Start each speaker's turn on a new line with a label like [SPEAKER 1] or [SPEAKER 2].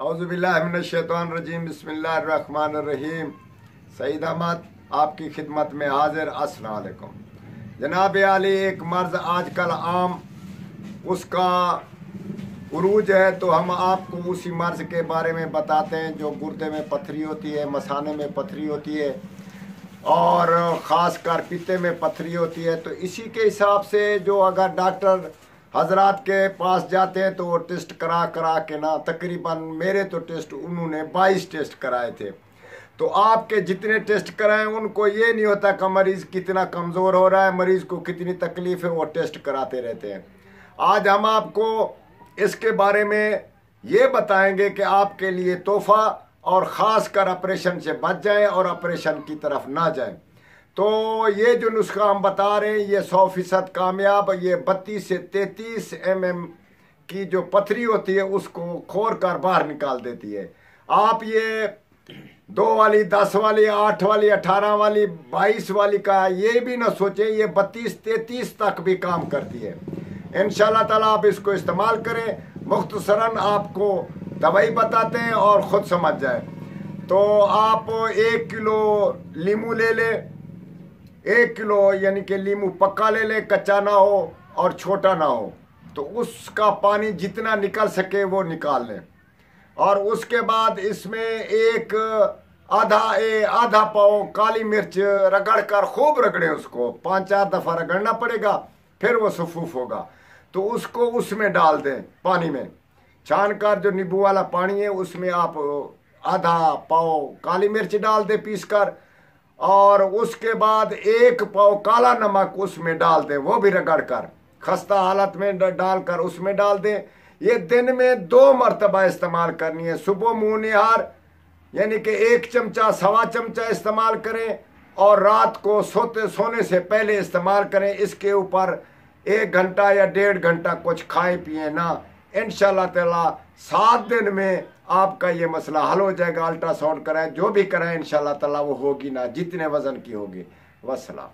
[SPEAKER 1] औज़ुबिल्लाहिमिनश्शैतानिर्रजीम बिस्मिल्लाहिर्रहमानिर्रहीम। सईद अहमद आपकी खिदमत में हाजिर। अस्सलाम वालेकुम जनाब आली। एक मर्ज़ आजकल आम उसका उरूज है, तो हम आपको उसी मर्ज़ के बारे में बताते हैं जो गुर्दे में पथरी होती है, मसाने में पथरी होती है और ख़ास कर पीते में पथरी होती है। तो इसी के हिसाब से जो अगर डॉक्टर हजरात के पास जाते हैं तो वो टेस्ट करा करा के ना, तकरीबन मेरे तो टेस्ट उन्होंने 22 टेस्ट कराए थे। तो आपके जितने टेस्ट कराए उनको ये नहीं होता कि मरीज़ कितना कमज़ोर हो रहा है, मरीज़ को कितनी तकलीफ़ है, वो टेस्ट कराते रहते हैं। आज हम आपको इसके बारे में ये बताएंगे कि आपके लिए तोहफ़ा और ख़ास कर ऑपरेशन से बच जाएं और ऑपरेशन की तरफ ना जाएं। तो ये जो नुस्खा हम बता रहे हैं ये 100% कामयाब। ये 32 से 33 mm की जो पथरी होती है उसको खोर कर बाहर निकाल देती है। आप ये 2 वाली, 10 वाली, 8 वाली, 18 वाली, 22 वाली का ये भी ना सोचें, ये 32-33 तक भी काम करती है। इंशाल्लाह ताला आप इसको इस्तेमाल करें। मुख्तसरन आपको दवाई बताते हैं और ख़ुद समझ जाए। तो आप 1 किलो लीमू ले लें, 1 किलो यानी कि लीमू पक्का ले लें, कच्चा ना हो और छोटा ना हो। तो उसका पानी जितना निकल सके वो निकाल लें और उसके बाद इसमें एक आधा पाव काली मिर्च रगड़ कर खूब रगड़ें। उसको 5-4 दफ़ा रगड़ना पड़ेगा, फिर वो सफूफ होगा। तो उसको उसमें डाल दें, पानी में छान कर, जो नींबू वाला पानी है उसमें आप आधा पाव काली मिर्च डाल दें पीस कर, और उसके बाद 1 पाव काला नमक उसमें डाल दें, वो भी रगड़ कर खस्ता हालत में डालकर उसमें डाल दें। ये दिन में 2 मरतबा इस्तेमाल करनी है। सुबह मुँह निहार यानी कि 1 चमचा 1.25 चमचा इस्तेमाल करें और रात को सोने से पहले इस्तेमाल करें। इसके ऊपर 1 घंटा या 1.5 घंटा कुछ खाएं पिए ना। इंशाल्लाह ताला 7 दिन में आपका ये मसला हल हो जाएगा। अल्ट्रासाउंड कराएं, जो भी कराएं, इंशाल्लाह ताला वो होगी ना जितने वजन की होगी। वस्सलाम।